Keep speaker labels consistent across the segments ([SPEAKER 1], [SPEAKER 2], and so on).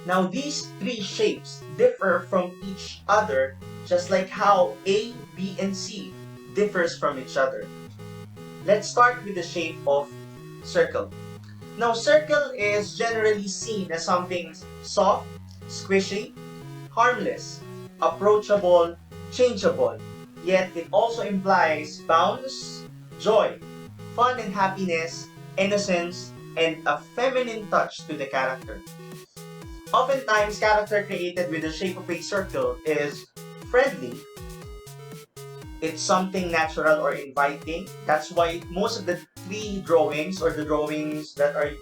[SPEAKER 1] Now these three shapes differ from each other just like how A, B, and C differs from each other. Let's start with the shape of circle. Now circle is generally seen as something soft, squishy, harmless, approachable, changeable, yet it also implies bounce, joy, fun and happiness, innocence, and a feminine touch to the character. Oftentimes, character created with the shape of a circle is friendly. It's something natural or inviting. That's why most of the three drawings or the drawings that are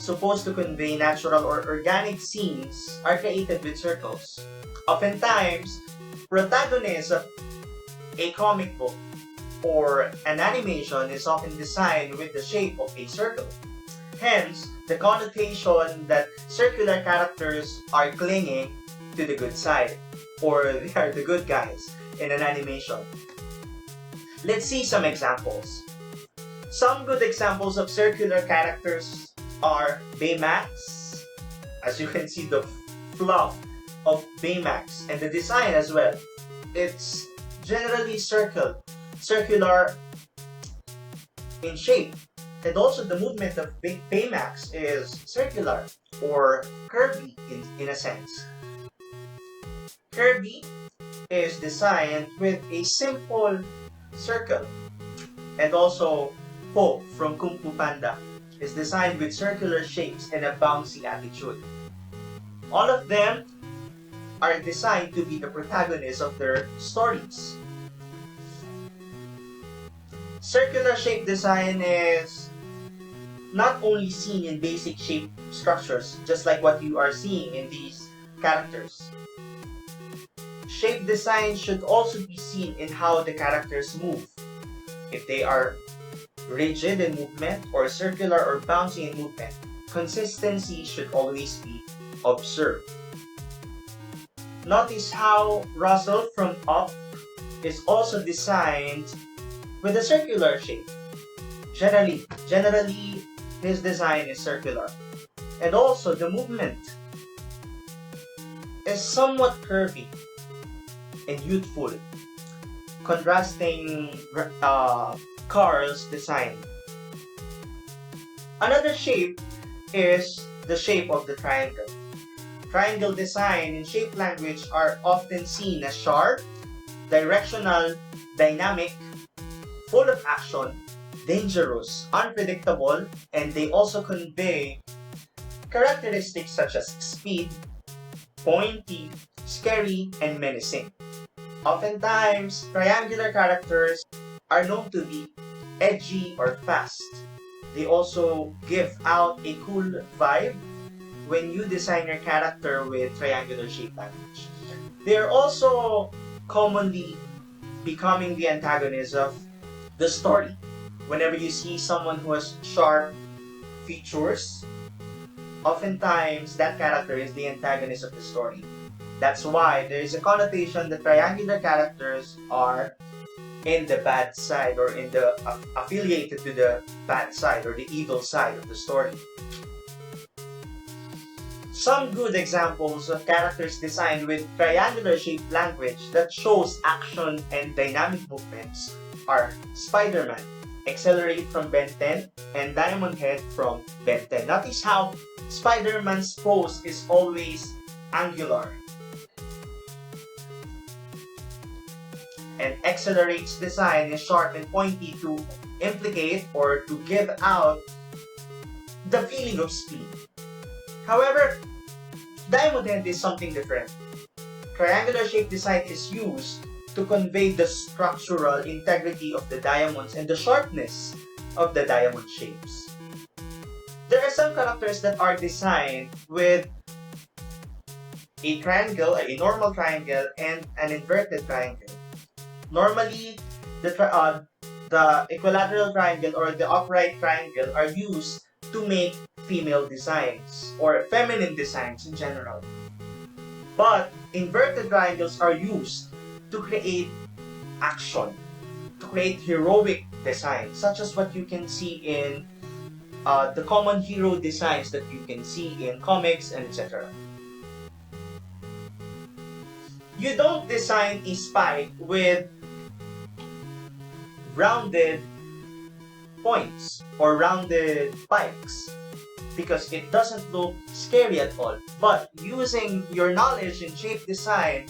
[SPEAKER 1] supposed to convey natural or organic scenes are created with circles. Oftentimes, protagonist of a comic book or an animation is often designed with the shape of a circle. Hence, the connotation that circular characters are clinging to the good side, or they are the good guys in an animation. Let's see some examples. Some good examples of circular characters are Baymax. As you can see, the fluff of Baymax and the design as well. It's generally circular in shape. And also the movement of Baymax is circular or curvy in a sense. Kirby is designed with a simple circle. And also Po from Kung Fu Panda is designed with circular shapes and a bouncy attitude. All of them are designed to be the protagonists of their stories. Circular shape design is not only seen in basic shape structures, just like what you are seeing in these characters. Shape design should also be seen in how the characters move. If they are rigid in movement or circular or bouncy in movement, consistency should always be observed. Notice how Russell from Up is also designed with a circular shape. Generally, his design is circular. And also, the movement is somewhat curvy and youthful, contrasting Carl's design. Another shape is the shape of the triangle. Triangle design in shape language are often seen as sharp, directional, dynamic, full of action, dangerous, unpredictable, and they also convey characteristics such as speed, pointy, scary, and menacing. Oftentimes, triangular characters are known to be edgy or fast. They also give out a cool vibe when you design your character with triangular shape language. They are also commonly becoming the antagonist of the story. Whenever you see someone who has sharp features, oftentimes that character is the antagonist of the story. That's why there is a connotation that triangular characters are in the bad side or in the affiliated to the bad side or the evil side of the story. Some good examples of characters designed with triangular shaped language that shows action and dynamic movements are Spider-Man, Accelerate from Ben 10, and Diamond Head from Ben 10. Notice how Spider-Man's pose is always angular. And Accelerate's design is sharp and pointy to implicate or to give out the feeling of speed. However, Diamond Head is something different. Triangular shape design is used to convey the structural integrity of the diamonds and the sharpness of the diamond shapes. There are some characters that are designed with a triangle, a normal triangle, and an inverted triangle. Normally, the equilateral triangle or the upright triangle are used to make female designs or feminine designs in general. But inverted triangles are used to create action, to create heroic designs, such as what you can see in the common hero designs that you can see in comics and etc. You don't design a spike with rounded points or rounded spikes because it doesn't look scary at all. But using your knowledge in shape design,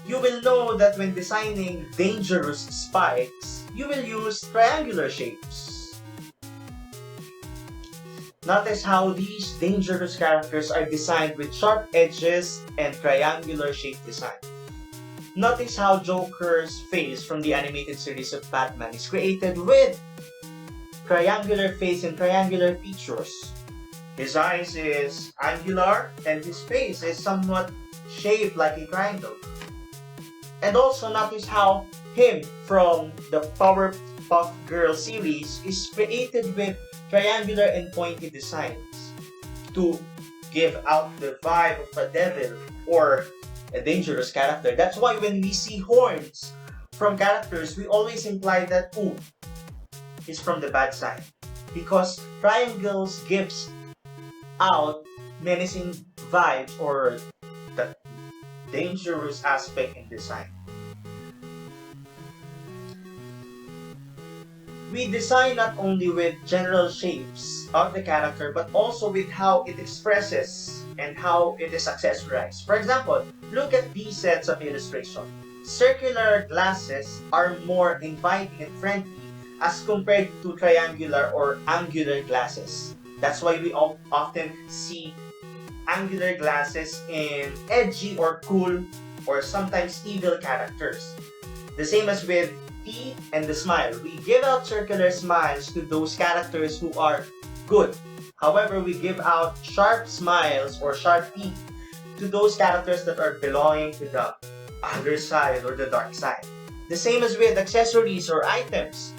[SPEAKER 1] you will know that when designing dangerous spikes, you will use triangular shapes. Notice how these dangerous characters are designed with sharp edges and triangular shape design. Notice how Joker's face from the animated series of Batman is created with triangular face and triangular features. His eyes is angular and his face is somewhat shaped like a triangle. And also notice how him from the Powerpuff Girls series is created with triangular and pointy designs to give out the vibe of a devil or a dangerous character. That's why when we see horns from characters, we always imply that, ooh, he's from the bad side. Because triangles gives out menacing vibes or the dangerous aspect in design. We design not only with general shapes of the character but also with how it expresses and how it is accessorized. For example, look at these sets of illustration. Circular glasses are more inviting and friendly as compared to triangular or angular glasses. That's why we often see angular glasses in edgy or cool or sometimes evil characters. The same as with teeth and the smile. We give out circular smiles to those characters who are good. However, we give out sharp smiles or sharp teeth to those characters that are belonging to the other side or the dark side. The same as with accessories or items.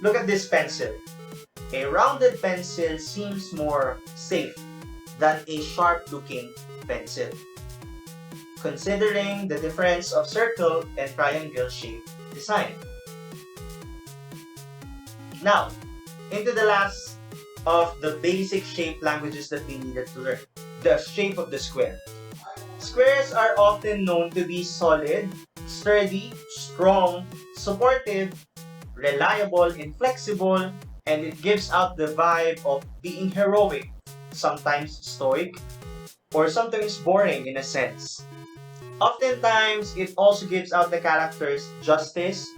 [SPEAKER 1] Look at this pencil. A rounded pencil seems more safe than a sharp-looking pencil, considering the difference of circle and triangle shape design. Now, into the last of the basic shape languages that we needed to learn, the shape of the square. Squares are often known to be solid, sturdy, strong, supportive, reliable, inflexible, and it gives out the vibe of being heroic, sometimes stoic, or sometimes boring in a sense. Oftentimes, it also gives out the characters justice.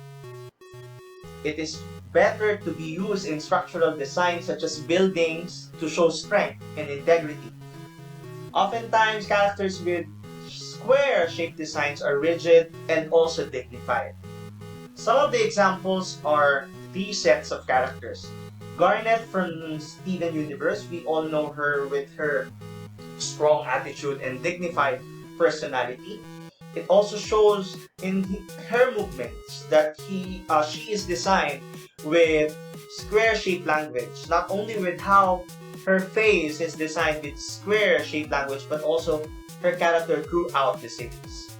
[SPEAKER 1] It is better to be used in structural design such as buildings to show strength and integrity. Oftentimes, characters with square-shaped designs are rigid and also dignified. Some of the examples are these sets of characters. Garnet from Steven Universe, we all know her with her strong attitude and dignified personality. It also shows in her movements that she is designed with square-shaped language, not only with how her face is designed with square-shaped language, but also her character throughout the series.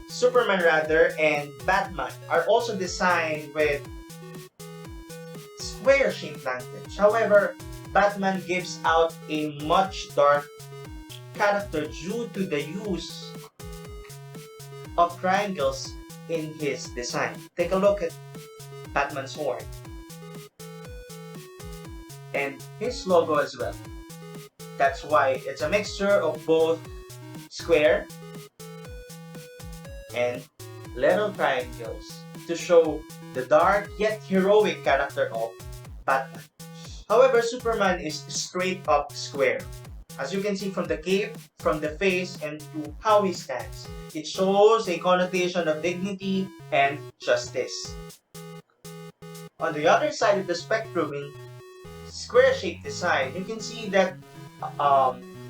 [SPEAKER 1] Superman rather, and Batman are also designed with square-shaped language. However, Batman gives out a much dark character due to the use of triangles in his design. Take a look at Batman's horn and his logo as well. That's why it's a mixture of both square and little triangles to show the dark yet heroic character of Batman. However, Superman is straight up square. As you can see from the cape, from the face, and to how he stands. It shows a connotation of dignity and justice. On the other side of the spectrum, in square-shaped design, you can see that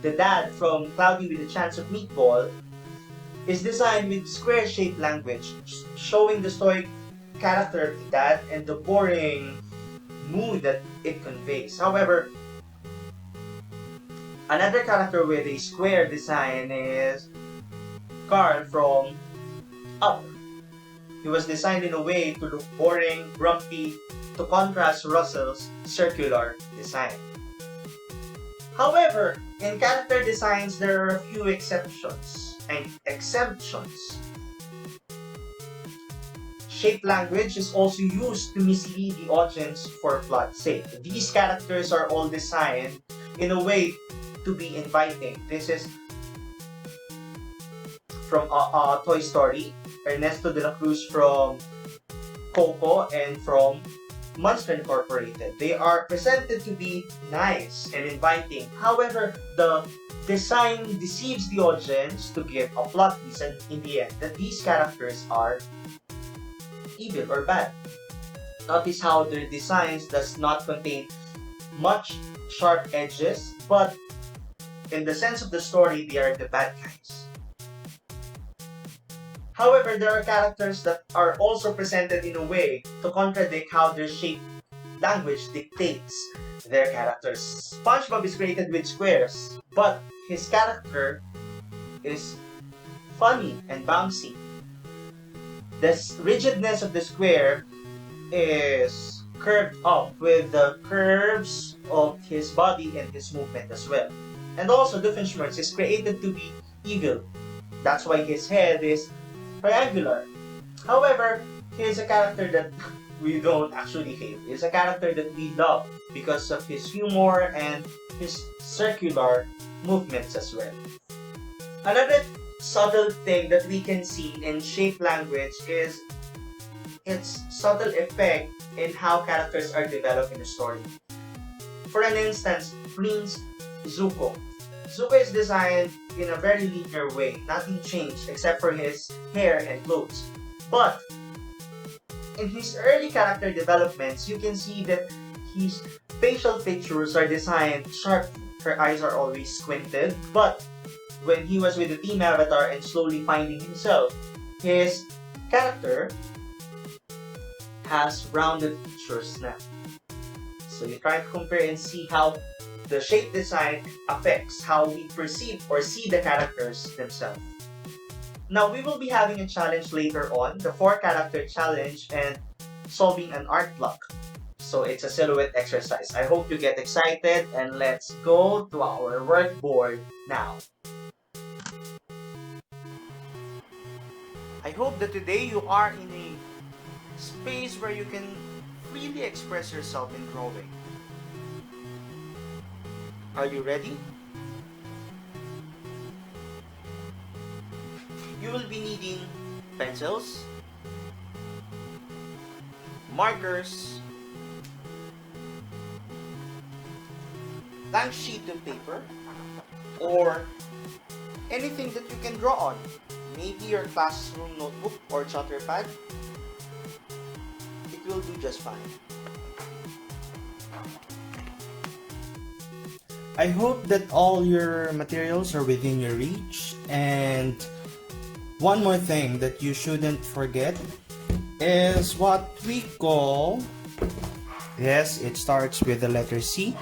[SPEAKER 1] the dad from Cloudy with a Chance of Meatball is designed with square-shaped language, showing the stoic character of the dad and the boring mood that it conveys. However, another character with a square design is Carl from Up. He was designed in a way to look boring, grumpy, to contrast Russell's circular design. However, in character designs, there are a few exceptions and exemptions. Shape language is also used to mislead the audience for plot's sake. These characters are all designed in a way to be inviting. This is from Toy Story, Ernesto de la Cruz from Coco, and from Monster Incorporated. They are presented to be nice and inviting. However, the design deceives the audience to give a plot twist in the end that these characters are evil or bad. Notice how their designs does not contain much sharp edges, but in the sense of the story, they are the bad guys. However, there are characters that are also presented in a way to contradict how their shape language dictates their characters. SpongeBob is created with squares, but his character is funny and bouncy. The rigidness of the square is curved up with the curves of his body and his movement as well. And also, Doofenshmirtz is created to be evil. That's why his head is triangular. However, he is a character that we don't actually hate. He's a character that we love because of his humor and his circular movements as well. Another subtle thing that we can see in shape language is its subtle effect in how characters are developed in the story. For an instance, Prince Zuko. Zuko is designed in a very linear way. Nothing changed except for his hair and clothes. But in his early character developments, you can see that his facial features are designed sharply. Her eyes are always squinted. But when he was with the Team Avatar and slowly finding himself, his character has rounded features now. So you try to compare and see how the shape design affects how we perceive or see the characters themselves. Now, we will be having a challenge later on, the 4-character challenge and solving an art block. So it's a silhouette exercise. I hope you get excited, and let's go to our workboard now. I hope that today you are in a space where you can freely express yourself in drawing. Are you ready? You will be needing pencils, markers, blank sheet of paper, or anything that you can draw on. Maybe your classroom notebook or jotter pad. It will do just fine. I hope that all your materials are within your reach, and one more thing that you shouldn't forget is what we call, yes, it starts with the letter C,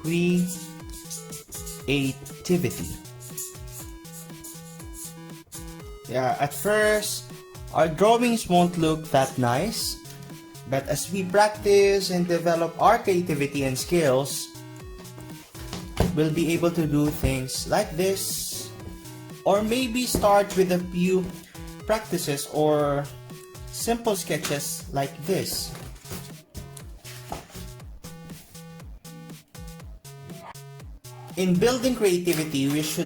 [SPEAKER 1] creativity. Yeah, at first, our drawings won't look that nice, but as we practice and develop our creativity and skills, we'll be able to do things like this, or maybe start with a few practices or simple sketches like this. In building creativity, we should